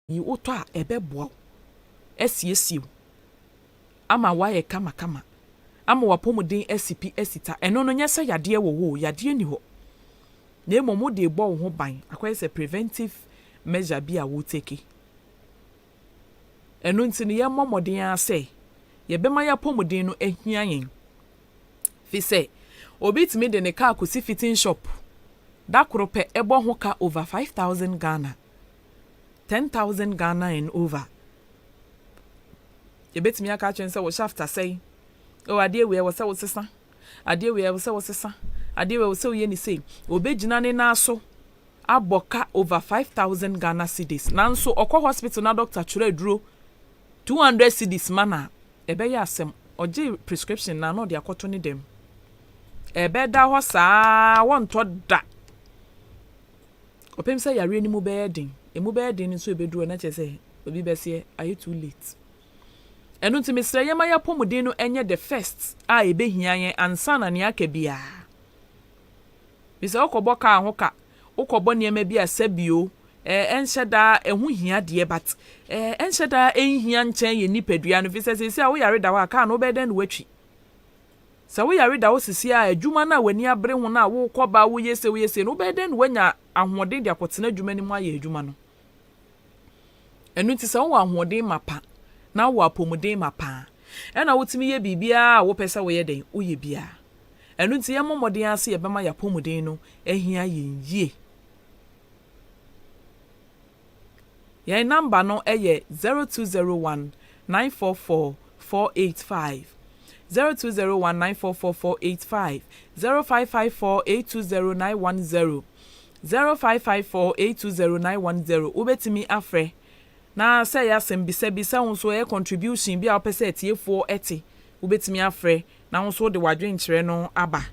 yi woto a ebeboa esiesiw ama waye kama ama wapomuden esipi esita eno no nyese yade wo yade ni ho na emomo de bo wo ho ban akwese preventive measure bi a wo take eno ntini ye momodin ase ye bema ya pomuden no ahia yen fi se obi timi de ne car kosi fitting shop da krope ebo ho ka over 5,000 Ghana 10,000 Ghana and over ye betimi aka chense wo shafta say o ade we wo se wo sesa ade we wo se wo sesa ade we wo se ye ni say obegina ne na so aboka over 5,000 Ghana cedis nanso okwa hospital na doctor chure duro 200 cedis mana ebe ya asem oje prescription na no de akoto ni dem ebe da ho saa won to da opem say yare ni mu be din emu be din so ebeduro na chese obi be se are you too late enu ntimi sere yema ya pomuden no enye the first a ebehia yen ansa na ne aka bia bisa okobo ka ahoka okobo niema bia sabio enhyeda ehu hia de but enhyeda enhia nchen ye nipadua no bisa sesi a wo yare da wa ka no be den watwi sa wo yare da wo sisi a adwuma na wani abre ho na wo koba wo yese no be den wanya ahoden de akotena adwuma ni mu aye adwuma no enu nti sa wo ahoden mapa na wo apomuden mapa ena wotimi ye bibia wo pesa wo ye den wo ye bia enu nti ye momodin ase ye bema ya pomuden no ehia yie ye number no eye 0201 944 485 0201 944 485 0554 820910 0554 820910 ubetimi afre na say yasem bisa wonso e contribution bi a opese etiefo eti ubetimi afre na wonso de wadwenkyere no aba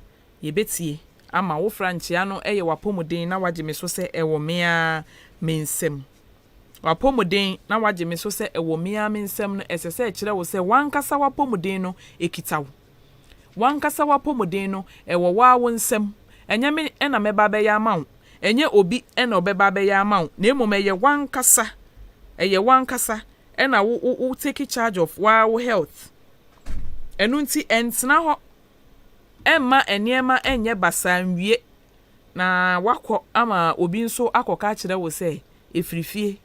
ye betie ama wo franchia no eye wapomuden na wagye so se ewo mea mensem wapomuden na wagye me so se ewo mea mensem no esese kire wo se wankasa wapomuden no ekitawo wankasa wapomuden no ewo wa wonsem enyame ena meba be ya mawo enye obi ena obeba be ya mawo na emom eye wankasa ena wo take charge of wa health enu nti entna ho emma eniema enye basanwie na wakọ ama obi nso akoka kire wo se efrifie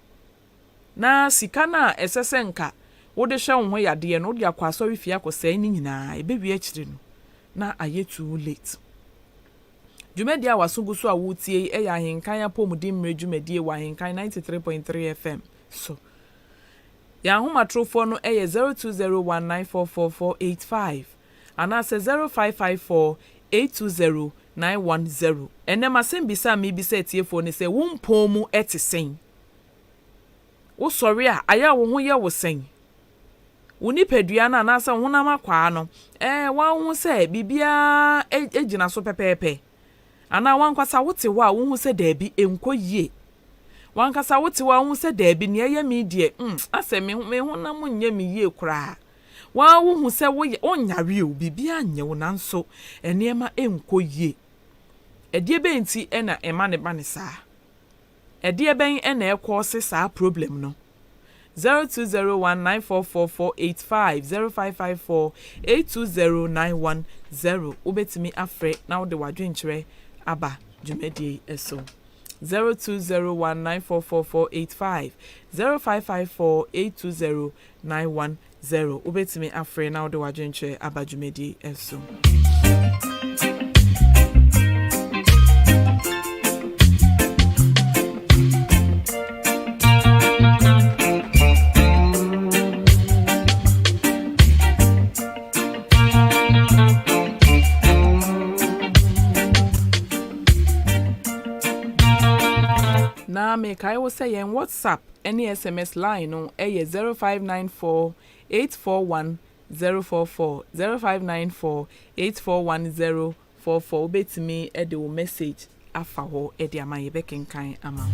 na sika na esese nka wo de hwe wo ho yade no de akwaso refie akose ni nyina ebewie akire no na aye too late Jumedi a wasungusu a wutie eya Ahenkan apomuden mre jumedi wa Ahenkan 93.3 FM so ya homatrofo no eye 0201944485 ana se 0554820910 enema sembisa mi bisa etiefo ne se wumpom mu etisen wo sori a aya wo ho ye wo sen woni padua na na se honam akwa no wa hu se bibia ejina so pepepe ana wankwasa wote wa wo hu se daabi enko yie wankasa wote wa hu se daabi ne ye mi die ase me honam nye mi yie kura wa wo hu se wo onyare o bibia nye wo nanso enema enko yie edie benti ena ema ne ba ne saa edie ben ena ekọ se saa problem no 0201944485 0554820910 ubetimi afre na wo de wadwenkyere aba jumedi eso 0201944485 0554820910 ubetimi afre na wo de wadwenkyere aba jumedi eso na me kai wo say yen WhatsApp any SMS line no 0594 841 044 0594 841 044 ubetimi e de wo message afa ho e de amaye bekenkan ama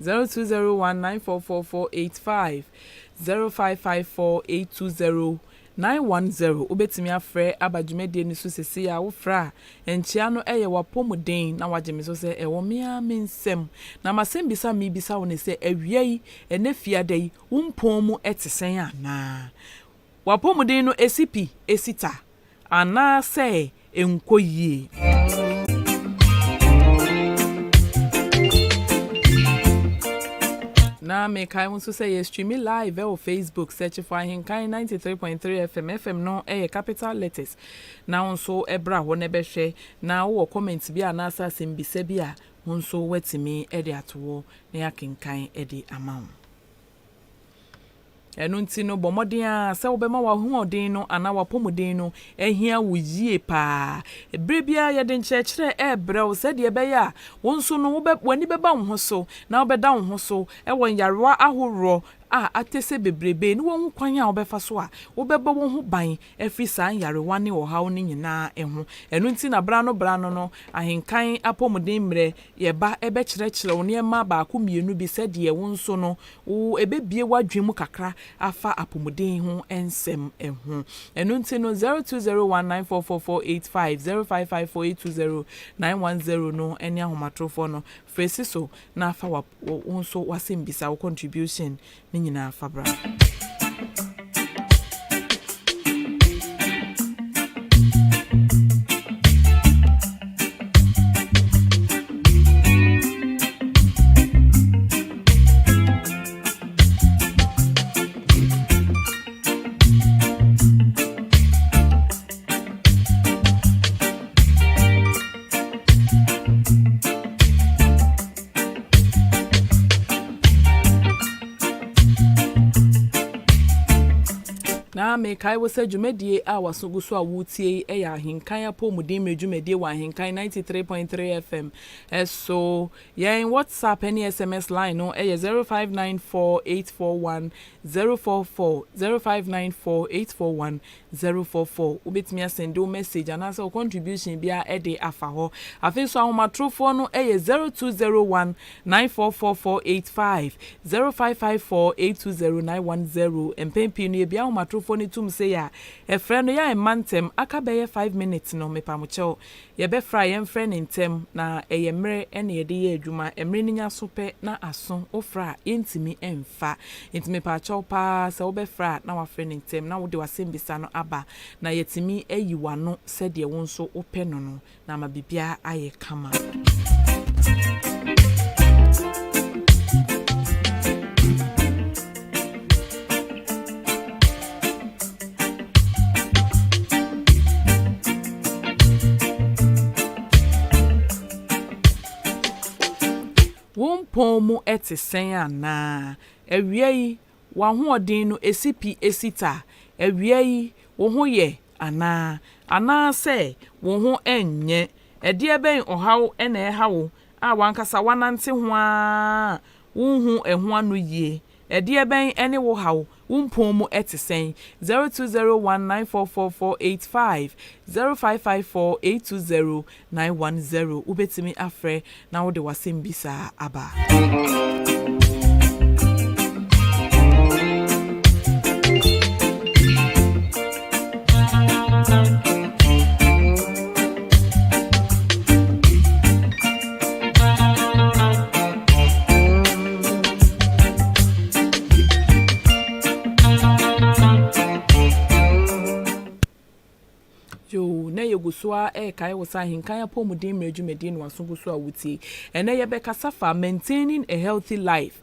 0201944485 0554820910 ubetimi afre abadwumede ni so sese ya wofra enchia no eye wapomuden na wagye me so se ewo mea mensem na masem bisa mi bisa woni se awiei enefiada yi wumpon mu etesen ana wapomuden no esipi esita ana se enkoyie na me kai won so say yes stream live on Facebook search for Ahenkan 93.3 FM no capital letters na won so ebra ho ne behwe na wo comment bi ana asasem bisa bi a won so wetimi e de atowo na yakenkan e de amount enu nti no bomoden a se wo bema wa hu odin no ana wa pomuden no ehia wo yie pa ebrebia ye de nchekere ebre wo se de be ya won so no wo be wani beba wo ho so na wo be da wo ho so e won yarewa ahoro atese bebrebe ni won kwan a obefa so a obeba won ho ban afri san yarewa ne ohaw ne nyina eho enu nti na bra no no Ahenkan apomuden mre ye ba ebe kyerɛkyerɛ wo ne ma ba ko mienu bi se de won so no wo ebebie wadwemu kakra afa apomuden ho ensem eho enu nti no 0201944485 0554820910 no eni ahomatrofo no fresiso na afa won so wasembisa wo contribution nyina fabra na me kai wo se dwumedie a wasoguso a wutie ya Ahenkan apomuden medwumedie wa Ahenkan 93.3 FM so yen WhatsApp any SMS line no 0594841044 0594841044 ubetimi asend o message anasa o contribution bia e de afa ho afin so ahomatrofo no 0201944485 0554820910 empempi no bia ahomatrofo ni tum say ya e friend ya e mantem aka be 5 minutes no mepamoche ye be fry em friend ntem na eye mre ene ye de ye adwuma emre ni nya so pe na aso ofra yentimi emfa yentimi pa chopa se wo be fra na wa friend ntem na wo de wasembisa no aba na yetimi ayiwa no se de won so ope no no na ma bibia aye kama pomu etisen ana ewiei wa ho odin no esipi esita ewiei wo ho ye ana se wo ho enye ede ben ohaw ena ehawo a wankasa wanante ho a wo hu eho anu yie ede ben ene wo hawo umpomu etisen 0201944485 0554820910 ubetimi afre na wo de wasembisa aba gusua kai wosa Ahenkan apomuden mredwumedie no wasoguso awuti ene ye be kasafa maintaining a healthy life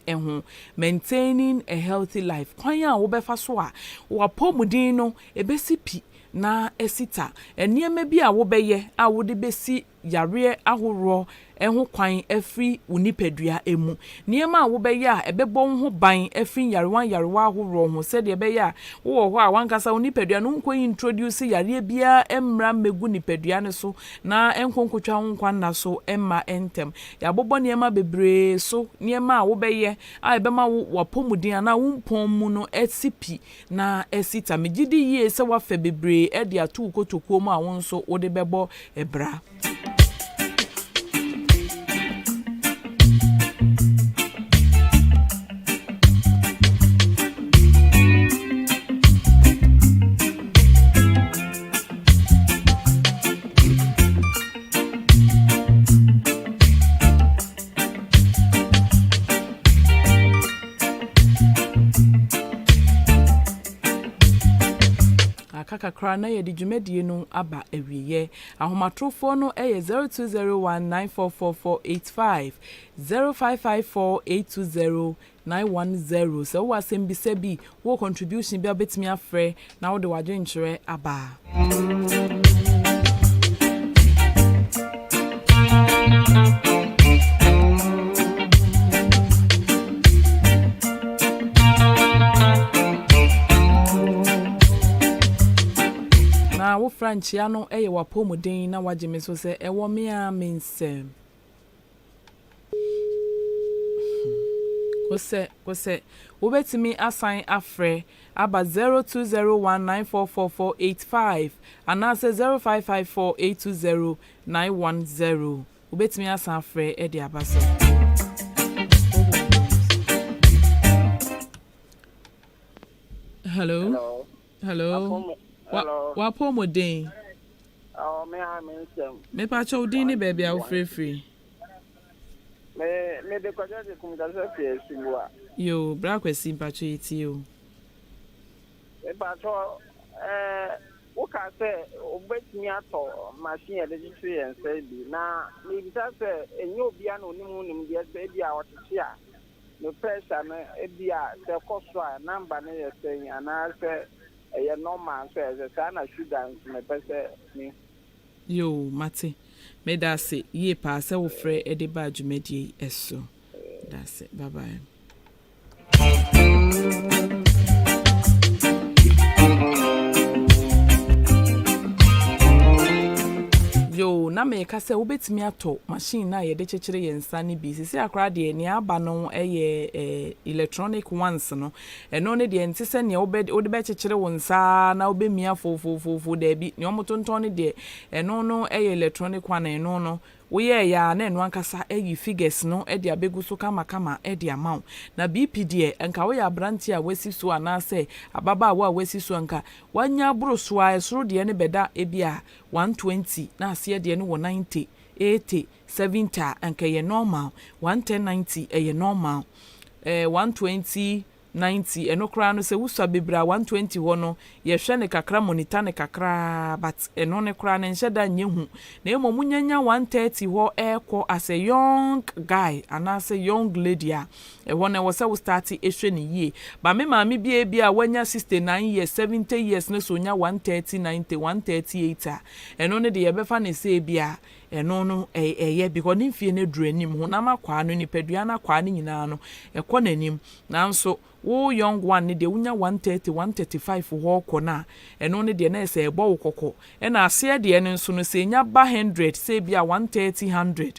maintaining a healthy life kwan a wo be fa so a wo apomuden no ebesipi na esita eniema bi a wo be ye a wo de besi yare ahoro eho kwan afri unipadua emu niema a wo be ye a ebebo ho ban afri yarewa ahoro ho se de be ye a wo ho a wankasa unipadua no nko introduce yare bia emra megu nipadua ne so na enkonkotwa ho kwan na so emma entem ya bobo niema bebre so niema a wo be ye a ebema wo apomuden na wo mpon mu no esipi na esita megidi ye se wa fa bebre e de atu kotoko mu a won so wo de bebo ebra kakra na ye di dwumadie no aba awiye ahomatrofo no 0201944485 0554820910 so wa sembisa bi wo contribution bi abetimi afre na wo de wadwenkyere aba na wo franchia no wapomuden na wageme so se ewo me a mensem kose wo betimi assign afre aba 0201944485 anase 0554820910 wo betimi assign afre e de abaso hello Hello. Wapomuden Me a mensem. me pa cho din ni baby a wo free Me de kwaje de kumdasa fe suwa. yo bra kwesi pa cho iti o E ba to wo ka se obetimi ato machine de jitu yen se bi na me bi sa se enyo bia na onimu nim de se bi a wotete a no pressure na e bia se koso a number na ye se ana se eye normal so e se na sugar me pese ni yo mate me da se ye pa se wo frɛ e de ba dwumadie eso da se bye bye yo na me ka se wo betimi ato machine na ye de chekere ye nsa ni bi sisi akra de ne aba no electronic ones no eno ne de nti se ne wo de be chekere wo nsa na wo be mia fo da bi ne omotonton ne de eno no electronic one eno no woye ya na eno ankasa figures no de abegu so kama de amount na BPD enka wo ya branti a wasi so anase ababa wa wasi so anka wanya bro so a esoro de ne beda ebia 120 na ase de ne wo 90 80 70 anka ye normal 110 90 ye normal 120 90 eno kra no se wusua bebra 120 ho no ye hwe ne kakra monitor ne kakra but eno ne kra ne nhyeda nyehu na emo munyanya 130 ho ekọ as a young guy and as a young lady a ho ne wo se wo start ehwe ne yie ba me ma me bia wanya 69 years 70 years ne so nya 130 90 138 eno ne de ye befa ne se bia eno no ye because ne fie ne duranim ho na makwa no nipadua na kwa ne nyina no ekọ nanim nanso wo young one ne de unya 130 135 ho kona eno ne de na ese ebo wo kokko e na ase de ne nso no se nya ba 100 se bia 130 100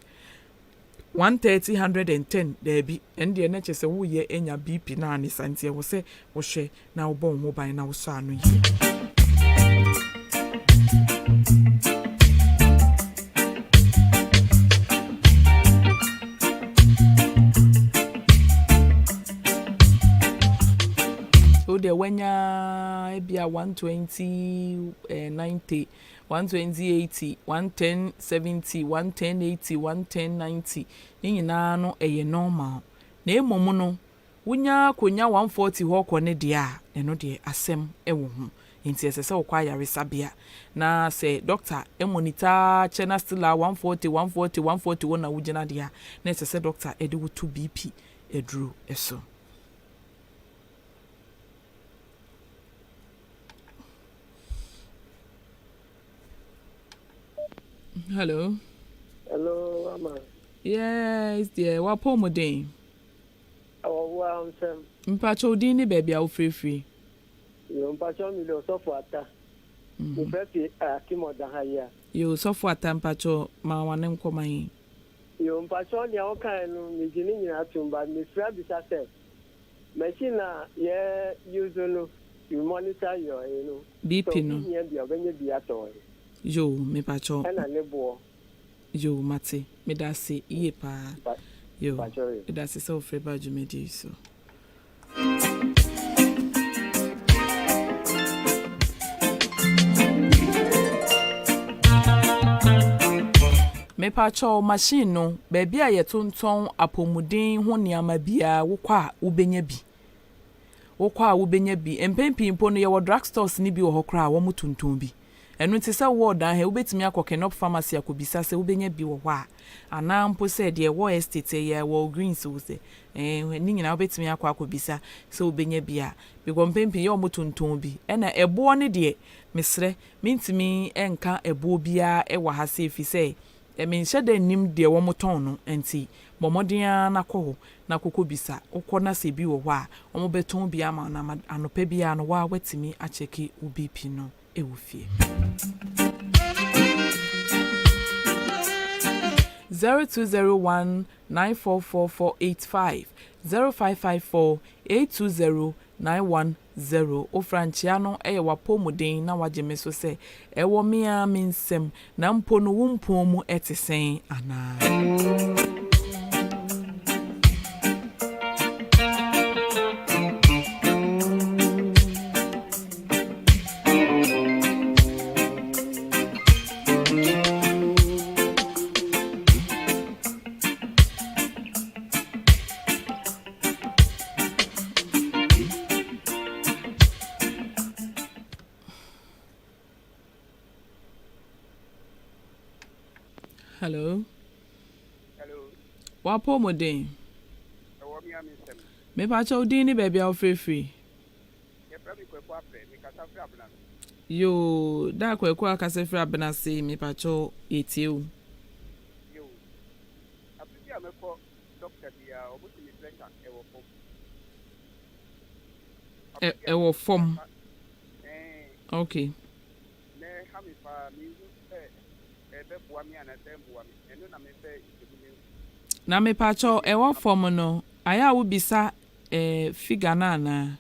130 110 debi en de na chese wo ye enya BP na ani santie wo se wo hwe na wo bon mobile na wo so anu yi de wenya ebia 120 90 120 80 110 70 110 80 110 90 nyina no normal na emom no wonya konya 140 ho kɔ ne de a eno de asem ewo ho nti esese wo kwa yaresabia na se doctor monitor chena still 140 140 140 wona wugina de a na esese doctor ede wo to BP edru eso Hello. Hello, Mama. Yes, dear. Wapomuden. Wa nsem. Mpacho udi ni baby a wo free. Yo mpacho mi lo so for ata. Mo fe fi akimoda ha ya. Yo so for ata mpacho ma wane nkoma yi. Yo mpacho ni awon kan no mi jini nyina tumba mi fra bi sa se. Machine na ye use no you monitor your BP no. So ye bi obenye bi ato. Yo me pacho. Ana lebo. Yo mate me da se iye pa. Yo. Me da se so free ba jumedi so. Me pacho machine no baby a ye tonton apomuden ho niama bia wo kwa wo benya bi. wokɔ a wobenya bi empempimpo no yɛwɔ drugstores ni bi wɔ hɔ kora a wɔn tuntum bi ɛno nti sɛ wɔ dan ha wobɛtumi akɔ Kenop pharmacy akɔbisa sɛ wobenya bi wɔ hɔ a anaa mpo sɛ deɛ wɔ estate yɛ wɔ greens wo sɛ ni nyina wobɛtumi akɔbisa sɛ wobenya bi a because mpempim yɛ wɔn tuntum bi ɛna ɛboɔ ne deɛ mesrɛ mintimi ɛnka ɛboɔ biara ɛwɔ ha sɛ efi sɛ menhyɛ da nim deɛ wɔn tɔn no nti bɔmmɔden na kɔ hɔ na kɔkɔ bisa wokɔ na sɛ bi wɔ hɔ a wɔn bɛtɔn bi ama na anɔpɛ biara no wa watimi akyɛke wo BP no ɛwɔ fie 0201944485 0554820910 ofranchia no ɛyɛ wapɔmuden na wagye me so sɛ ɛwɔ mea me nsɛm na mpo no wo mpɔn mu ɛte sɛn anaa Hello. Hello. Wapo modern. Me pacha udini baby au free. Yo, da kwa kase free abena se me pacha etiu. Yo. Apia me ko doctor dia obuti mi pressure ewo form. Okay. Ne hami fa mi na me pacho ewo form no aya wo bisa figure na na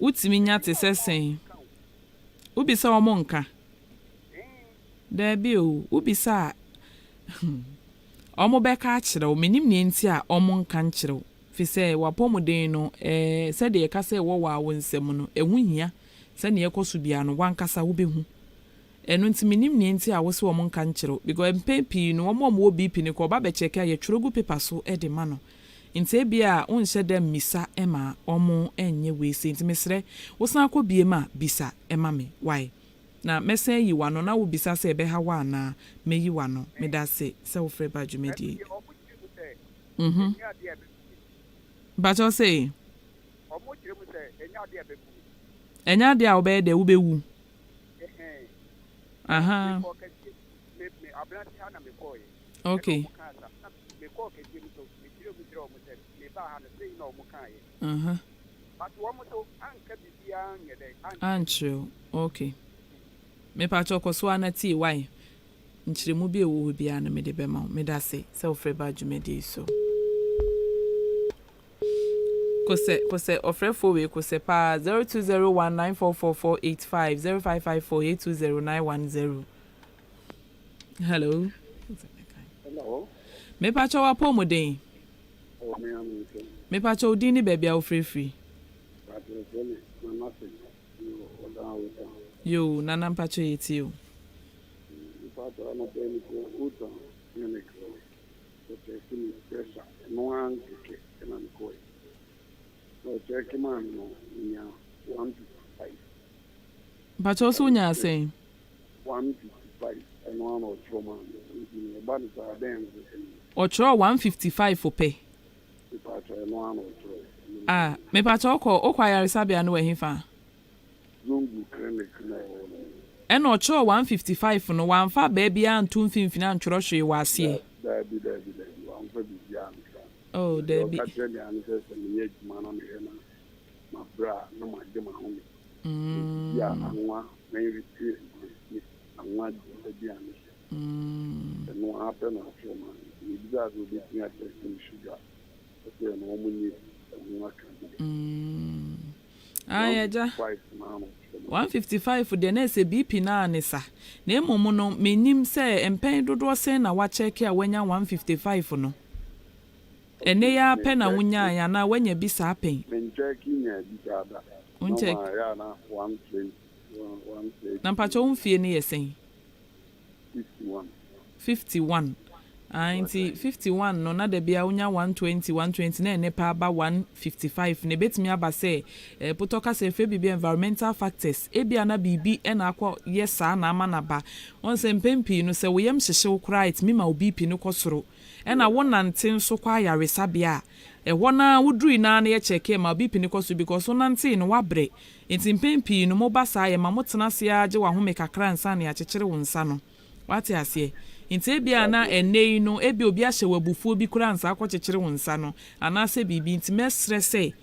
utimi nya te sesen wo bisa wo monka da bi o wo bisa omo beka akire o menim ne nti a omo nka nkire fi se wapomuden no se de ka se wo wa wo nsem no ehu hia se ne yekoso bia no wankasa wo behu enu nti minim ne nti a wo se wo nka nkyerɛ because mpepi no wo mo BP ne ko ba be check ya tworogu paper so de ma no nti bia wo nhyɛ da misa ema omo enye we se nti mesrɛ wo san akɔ bie ma bisa ema me why na mesen yi wa no na wo bisa se ebe ha wa na meyi wa no me da se wo frɛ ba dwumedie ba jo say omo kyerɛ mu sɛ enya de a obey de wo bewu aha okay ancho okay me pa choko so anati why nchiremu bi ewo bia na me de be ma me da se ofre ba dwumedi so kose ofrefo we kose pa 0201944485 0554820910 hello me pa cho wa pomuden me pa cho udini baby a ofrefri yo nana pa cho yeti yo check man no nya 155 but also nya say 155 and one or trauma but it's a dance or tro 155 for pay me pacho okwa yaresabia no ehfa zungu clinic na and or tro 155 no one fa baby an tun finfina antworo hwe wase oh Debbie Ayaja 155 for the next BP na anisa na emomo no menim se empen dodo se na wa check a wanya 155 no ene ya pe na wunya ya na wanya bi sa pen men check nya bi sa da uncheck ya na 120 na pacho umfie ne yesen 51 51 Anti 51 no na de bia unya 120 na ene pa ba 155 ne betimi aba say putoka say fe bibi environmental factors ebia na bibi e na akọ yesa na ama na ba won say mpempi no say woyam hyehye kra it mi ma obipi no kosoro e na wonante nso kwa yaresa bia e wona wudru na na ye cheke ma obipi no kosoro because wonante no wabre enti mpempi no mo ba sa ye ma motena se age wa home kakra nsa na ya chekere wonsa no wate ase nti ebia na enei no ebi obi ahye wabufuo bi kura nsa akọchechire wonsa no anase bibi nti mesre se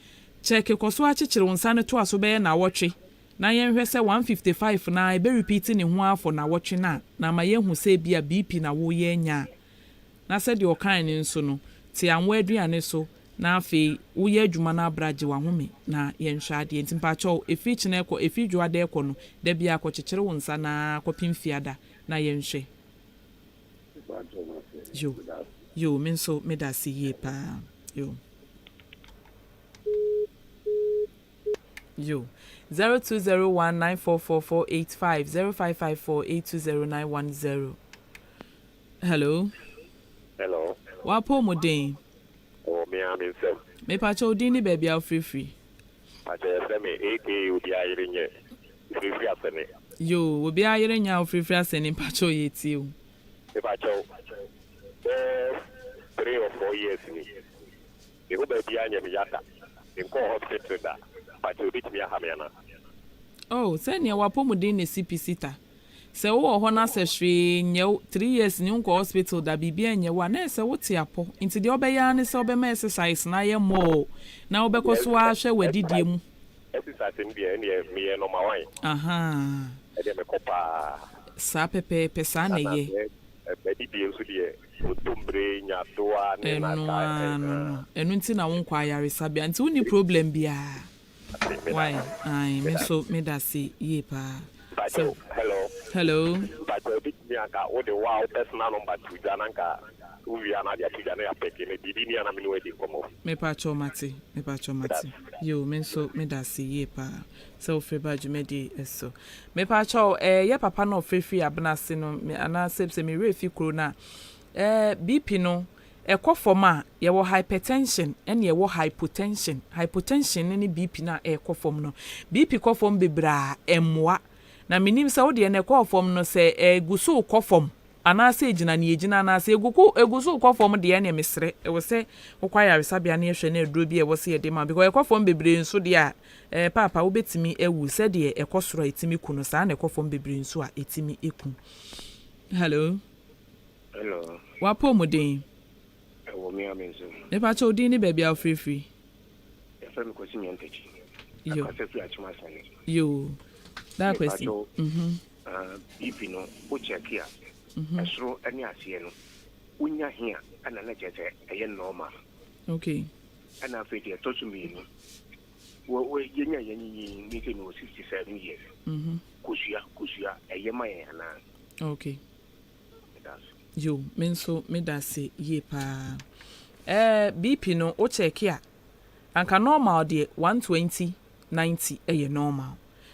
check koso achechire wonsa no to aso be na wotwe na yenhwe se 155 na ebe repeat ne ho afọ na wotwe na ma yehu se bia BP na wo ye nya na se de okan ne nso no ti anwo aduane so na afi wo ye adwuma na abraje wa home na yenhwe ade nti mpacho efi chine ekọ efi dwuade ekọ no da bia akọchechire wonsa na akọpimfiada na yenhwe yo menso medasi ye pa yo 0201944485 0554820910. Hello wapo modern me am in sem me pa cho din ni baby free pa che se me AK odi ayire nye free asene yo obi ayire nya free asene pa cho ye ti o me pa cho 3 or 4 years ni me go baby anya me yata in ko hospital da pa cho bit me ha me na oh send ya wapo modern ne CPC ta se wo ho na se hwe nye 3 years ni nko hospital da bibia nye wa na se wo ti apo nti de obeya ne se obema exercise na ye mo na obekoso a hwe wadidie mu exercise ni e me no ma wan aha e de me kopa sa pepe pesa na ye e di bi enso de otombre nya toa ne na ka enu nti na wo nkwa ayare sabia nti uni problem bia why ai me so me da si ye pa so hello but bit me aka o de wow personal number to jananka we are na dia to janana peke me bibi ni ana me no edi komo me pa chomati yo me so me da si ye pa so freba jumedi eso me pa cho ye papa no free abna se no me ana se me refi kro na BP no ekofom a ye wo hypertension ene ye wo hypotension ne BP na ekofom no BP kofom bebra emwa na minim se wo de ne kofom no se egusu kofom anase ejina ne ejina anase egusu kofom de ne mesre e wo se okwa yare sabia ne ehwe na eduro bi e wo se ye de ma because ekofom bebre nso de a papa wo betimi ewu se de ekosoro etimi kunu sa na ekofom bebre nso a etimi eku hello wapo modern wo me amenzo ne pa cho din ni baby a free e fa me kwesi nyantechi yo ka se fi achuma sane yo that kwesi BP no o check ya asro ani asiye no unya hia ana na cheche eye normal okay ana fe de to mi no wo yenya yenyi mi ke no 67 years kusia eye ma ye ana okay yo menso medase ye pa BP no o check ya anka normal de 120/90 eye normal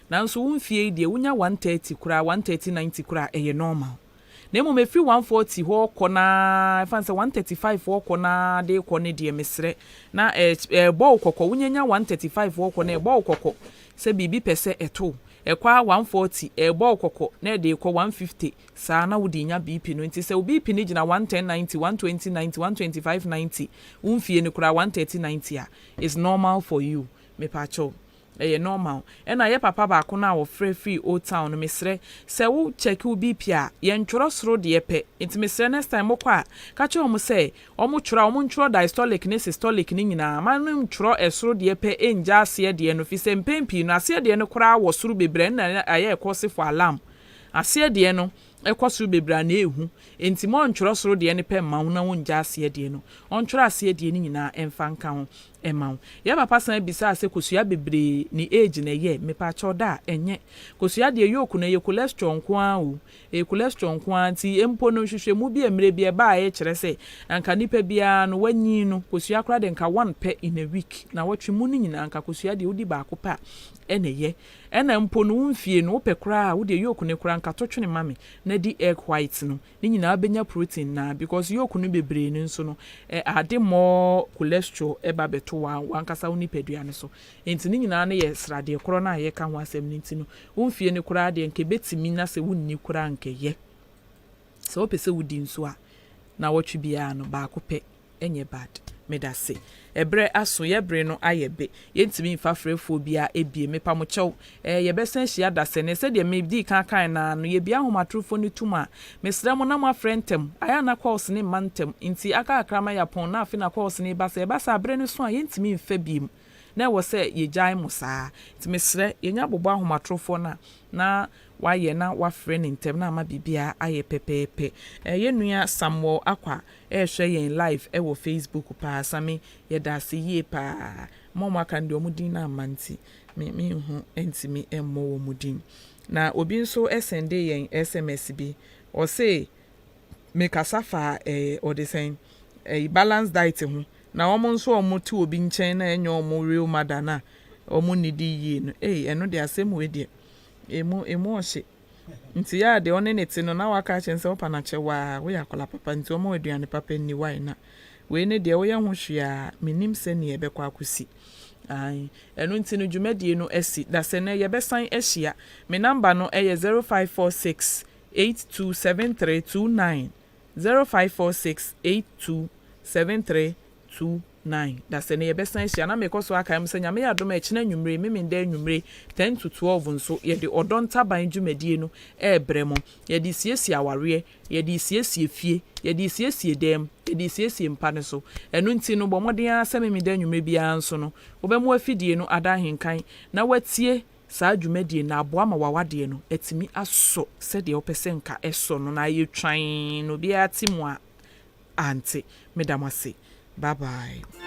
nanso wonfie de wunya 130 kura 130/90 kura eye normal na emu mefi 140 ho kona fanse 135 ho kona de kone de mesre na ball kokko wunyanya 135 ho kona ball kokko se bibi pese eto ekwa 140 ball kokko na de ko 150 saa na wudi nya BP no nti se BP ni gina 110/90 120/90 125/90 wonfie ni kura 130/90 a is normal for you me pacho normal ena ye papa ba ko na wo free old town no mesre se wo check wo BP a ye ntworo soro de pe nti mesre next time mokwa ka che omo se omo ntworo diastolic ne systolic ni nyina ma no ntworo esoro de pe enja ase de no fi se mpempi no ase de no kora wo soro bebre na aye ekosi for alarm ase de no ekosuru bebra na ehu enti mo ntworo soro de ne pe ma na wonja ase de no ontworo ase de ni nyina emfa nka ho ema ya papa san bisa ase kosua bebre ni age na ye me pa choda enye kosua de yoku na ye cholesterol nko a o cholesterol nko anti empo no hwehwe mu bi emre bi e ba ye kire se anka nipa bia no wanyi no kosua kra de nka 1 pe in a week na watwe mu ni nyina anka kosua de odi ba akopa ene ye ena mpo no mfie no pe kra wo de yoku ne kra nka totwene mame na di egg white no ni nyina benya protein na because yolk no bebre no nso no ade more cholesterol eba beto wankasa woni padua no so enti ni nyina na ye srade koro na ye ka ho asem ni enti no wonfie ne kora de nke betimi na se wonni kora nke ye so opese wudi nso a na wotwe bia no ba ko pe enye bad medase ebre aso ye bre no ayebe yentimi mfa frefo bia ebie mepa mo chew ye besen hia dase ne se de me di kan na no ye bia homatrofo ni tuma mesra mo na mo afrentem aya na calls ni mantem nti aka akrama ya pon na afi na calls ni basa abre ne so a yentimi mfa biem na wo se ye jai mo saa nti mesre ye nya bobo ahomatrofo na waye na wafre ne ntem na ama bibia aye pepepe ye nua Samuel akwa hwe yen live wo Facebook pa sami ye da se ye pa mama kan de omudin na amanti me hu entimi emmo wo mudin na obi nso sende yen SMS bi o say me kasafa odesen balance diet hu na omo nso omo ti obi nchen na enyo omo real mother na omo nidi yi no eno de asem we de emu ohye nti ya de one neti no na waka chense opa na chewa we yakola papa nti omo aduane papa ni wai na we ne de wo ye ho hwea menim se ne ye bekwa akosi ai eno nti no dwumadie no asi da se ne ye besan ahia me number no 0546 827329 0546 827329 da se ne ye besan ahia na me koso aka am se nya me yadom a china nwumre me nda nwumre 10 to 12 nso ye de odonta ban dwumadie no bremo ye de siesie aware ye de siesie fie ye de siesie dem ye de siesie mpa ne so eno nti no bomoden asa me nda nwumre bia nso no obemu afidie no ada Ahenkan na watie saa dwumadie na aboa ma wawade no atimi aso se de opese nka eso no na ye twan no bia timu a ante medamase bye bye.